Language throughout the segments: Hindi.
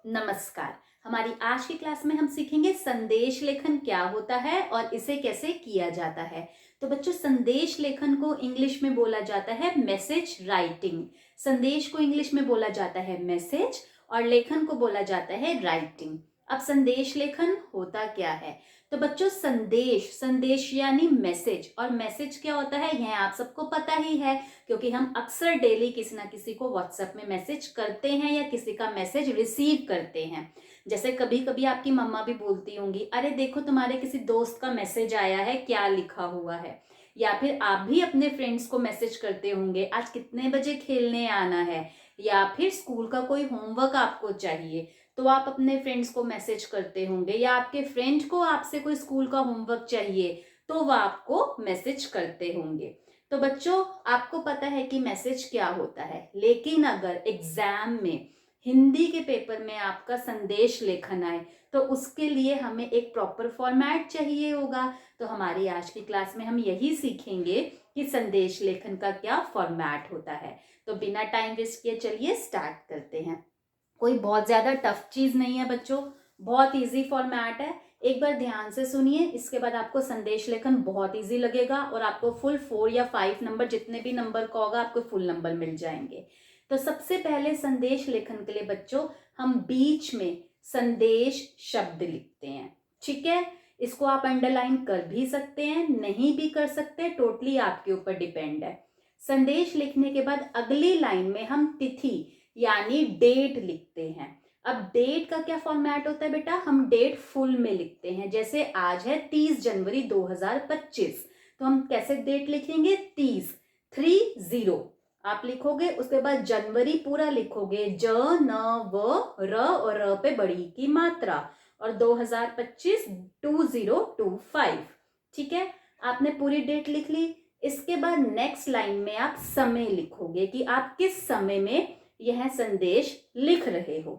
नमस्कार। हमारी आज की क्लास में हम सीखेंगे संदेश लेखन क्या होता है और इसे कैसे किया जाता है। तो बच्चों, संदेश लेखन को इंग्लिश में बोला जाता है मैसेज राइटिंग। संदेश को इंग्लिश में बोला जाता है मैसेज और लेखन को बोला जाता है राइटिंग। अब संदेश लेखन होता क्या है? तो बच्चों, संदेश संदेश यानी मैसेज, और मैसेज क्या होता है यह आप सबको पता ही है, क्योंकि हम अक्सर डेली किसी ना किसी को व्हाट्सएप में मैसेज करते हैं या किसी का मैसेज रिसीव करते हैं। जैसे कभी कभी आपकी मम्मा भी बोलती होंगी, अरे देखो तुम्हारे किसी दोस्त का मैसेज आया है, क्या लिखा हुआ है। या फिर आप भी अपने फ्रेंड्स को मैसेज करते होंगे, आज कितने बजे खेलने आना है। या फिर स्कूल का कोई होमवर्क आपको चाहिए तो आप अपने फ्रेंड्स को मैसेज करते होंगे, या आपके फ्रेंड को आपसे कोई स्कूल का होमवर्क चाहिए तो वह आपको मैसेज करते होंगे। तो बच्चों, आपको पता है कि मैसेज क्या होता है, लेकिन अगर एग्जाम में हिंदी के पेपर में आपका संदेश लेखन आए तो उसके लिए हमें एक प्रॉपर फॉर्मेट चाहिए होगा। तो हमारी आज की क्लास में हम यही सीखेंगे कि संदेश लेखन का क्या फॉर्मेट होता है। तो बिना टाइम वेस्ट किए चलिए स्टार्ट करते हैं। कोई बहुत ज्यादा टफ चीज नहीं है बच्चों, बहुत इजी फॉर्मेट है। एक बार ध्यान से सुनिए, इसके बाद आपको संदेश लेखन बहुत इजी लगेगा और आपको फुल 4 या 5 नंबर, जितने भी नंबर का होगा आपको फुल नंबर मिल जाएंगे। तो सबसे पहले संदेश लेखन के लिए बच्चों हम बीच में संदेश शब्द लिखते हैं। ठीक है, इसको आप अंडरलाइन कर भी सकते हैं, नहीं भी कर सकते, टोटली आपके ऊपर डिपेंड है। संदेश लिखने के बाद अगली लाइन में हम तिथि यानी डेट लिखते हैं। अब डेट का क्या फॉर्मेट होता है बेटा, हम डेट फुल में लिखते हैं। जैसे आज है 30 जनवरी 2025, तो हम कैसे डेट लिखेंगे, 30 30 आप लिखोगे। उसके बाद जनवरी पूरा लिखोगे, ज न व र और र पे बड़ी की मात्रा, और 2025 2025। ठीक है, आपने पूरी डेट लिख ली। इसके बाद नेक्स्ट लाइन में आप समय लिखोगे कि आप किस समय में यह संदेश लिख रहे हो।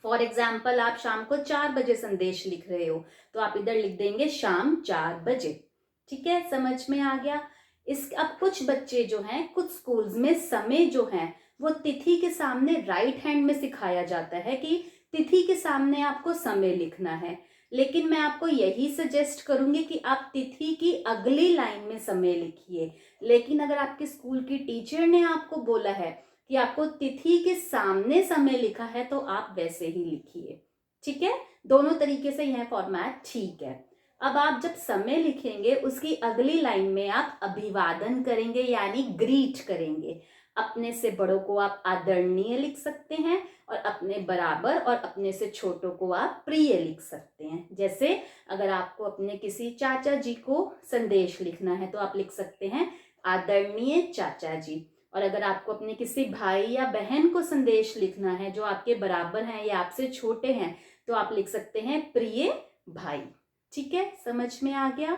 फॉर एग्जाम्पल, आप शाम को 4 बजे संदेश लिख रहे हो तो आप इधर लिख देंगे शाम 4 बजे। ठीक है, समझ में आ गया। इस अब कुछ बच्चे जो हैं, कुछ स्कूल्स में समय जो है वो तिथि के सामने राइट हैंड में सिखाया जाता है कि तिथि के सामने आपको समय लिखना है। लेकिन मैं आपको यही सजेस्ट करूंगी कि आप तिथि की अगली लाइन में समय लिखिए। लेकिन अगर आपके स्कूल की टीचर ने आपको बोला है कि आपको तिथि के सामने समय लिखा है तो आप वैसे ही लिखिए। ठीक है, दोनों तरीके से यह फॉर्मेट ठीक है। अब आप जब समय लिखेंगे उसकी अगली लाइन में आप अभिवादन करेंगे यानी ग्रीट करेंगे। अपने से बड़ों को आप आदरणीय लिख सकते हैं और अपने बराबर और अपने से छोटों को आप प्रिय लिख सकते हैं। जैसे अगर आपको अपने किसी चाचा जी को संदेश लिखना है तो आप लिख सकते हैं आदरणीय चाचा जी। और अगर आपको अपने किसी भाई या बहन को संदेश लिखना है जो आपके बराबर हैं या आपसे छोटे हैं तो आप लिख सकते हैं प्रिय भाई। ठीक है, समझ में आ गया।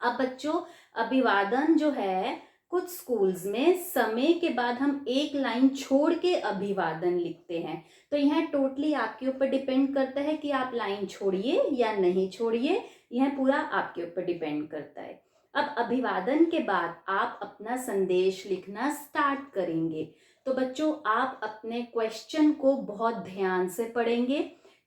अब बच्चों, अभिवादन जो है, कुछ स्कूल्स में समय के बाद हम एक लाइन छोड़ के अभिवादन लिखते हैं। तो यह टोटली आपके ऊपर डिपेंड करता है कि आप लाइन छोड़िए या नहीं छोड़िए, यह पूरा आपके ऊपर डिपेंड करता है। अब अभिवादन के बाद आप अपना संदेश लिखना स्टार्ट करेंगे। तो बच्चों, आप अपने क्वेश्चन को बहुत ध्यान से पढ़ेंगे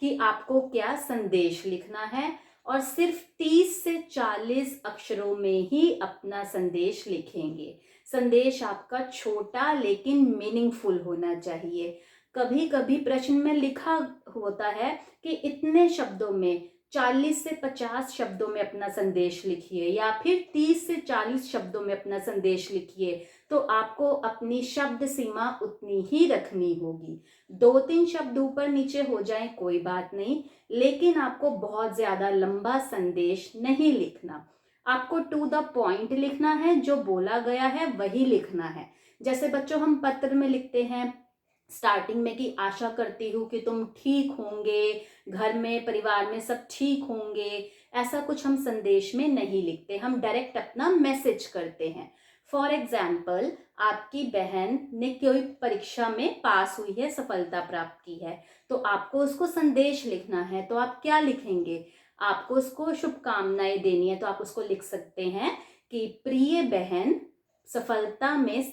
कि आपको क्या संदेश लिखना है, और सिर्फ 30 से 40 अक्षरों में ही अपना संदेश लिखेंगे। संदेश आपका छोटा लेकिन मीनिंगफुल होना चाहिए। कभी कभी प्रश्न में लिखा होता है कि इतने शब्दों में, 40 से 50 शब्दों में अपना संदेश लिखिए या फिर 30 से 40 शब्दों में अपना संदेश लिखिए। तो आपको अपनी शब्द सीमा उतनी ही रखनी होगी। 2-3 शब्द ऊपर नीचे हो जाए कोई बात नहीं, लेकिन आपको बहुत ज्यादा लंबा संदेश नहीं लिखना। आपको टू द पॉइंट लिखना है, जो बोला गया है वही लिखना है। जैसे बच्चों, हम पत्र में लिखते हैं स्टार्टिंग में कि आशा करती हूँ कि तुम ठीक होंगे, घर में परिवार में सब ठीक होंगे। ऐसा कुछ हम संदेश में नहीं लिखते, हम डायरेक्ट अपना मैसेज करते हैं। फॉर एग्जाम्पल, आपकी बहन ने कोई परीक्षा में पास हुई है, सफलता प्राप्त की है, तो आपको उसको संदेश लिखना है। तो आप क्या लिखेंगे, आपको उसको शुभकामनाएं देनी है तो आप उसको लिख सकते हैं कि प्रिय बहन, सफलता में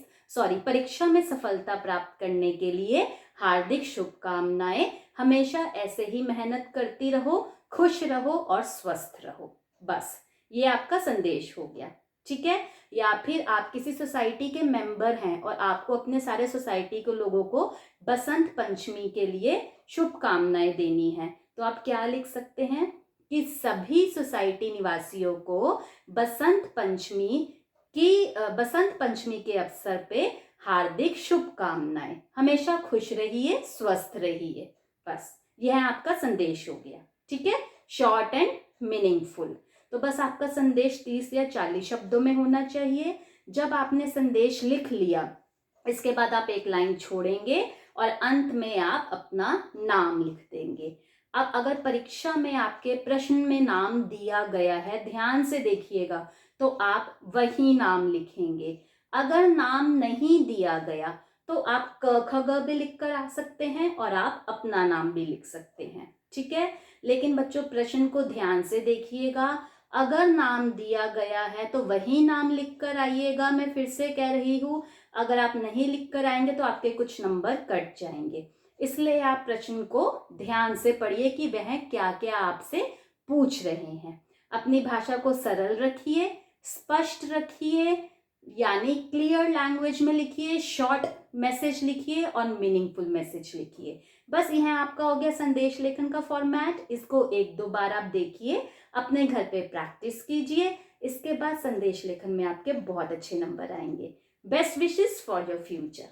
परीक्षा में सफलता प्राप्त करने के लिए हार्दिक शुभकामनाएं। हमेशा ऐसे ही मेहनत करती रहो, खुश रहो और स्वस्थ रहो। बस ये आपका संदेश हो गया, ठीक है। या फिर आप किसी सोसाइटी के मेंबर हैं और आपको अपने सारे सोसाइटी के लोगों को बसंत पंचमी के लिए शुभकामनाएं देनी है, तो आप क्या लिख सकते हैं कि सभी सोसाइटी निवासियों को बसंत पंचमी के अवसर पे हार्दिक शुभकामनाएं। हमेशा खुश रहिए, स्वस्थ रहिए। बस यह आपका संदेश हो गया, ठीक है। Short and meaningful. तो बस आपका संदेश 30 या 40 शब्दों में होना चाहिए। जब आपने संदेश लिख लिया, इसके बाद आप एक लाइन छोड़ेंगे और अंत में आप अपना नाम लिख देंगे। अब अगर परीक्षा में आपके प्रश्न में नाम दिया गया है, ध्यान से देखिएगा, तो आप वही नाम लिखेंगे। अगर नाम नहीं दिया गया तो आप क ख ग भी लिख कर आ सकते हैं और आप अपना नाम भी लिख सकते हैं, ठीक है। लेकिन बच्चों प्रश्न को ध्यान से देखिएगा। अगर नाम दिया गया है तो वही नाम लिख कर आइएगा। मैं फिर से कह रही हूँ, अगर आप नहीं लिख कर आएंगे तो आपके कुछ नंबर कट जाएंगे। इसलिए आप प्रश्न को ध्यान से पढ़िए कि वह क्या क्या आपसे पूछ रहे हैं। अपनी भाषा को सरल रखिए, स्पष्ट रखिए, यानी क्लियर लैंग्वेज में लिखिए, शॉर्ट मैसेज लिखिए और मीनिंगफुल मैसेज लिखिए। बस यह आपका हो गया संदेश लेखन का फॉर्मेट। इसको 1-2 बार आप देखिए, अपने घर पे प्रैक्टिस कीजिए। इसके बाद संदेश लेखन में आपके बहुत अच्छे नंबर आएंगे। Best wishes for your future.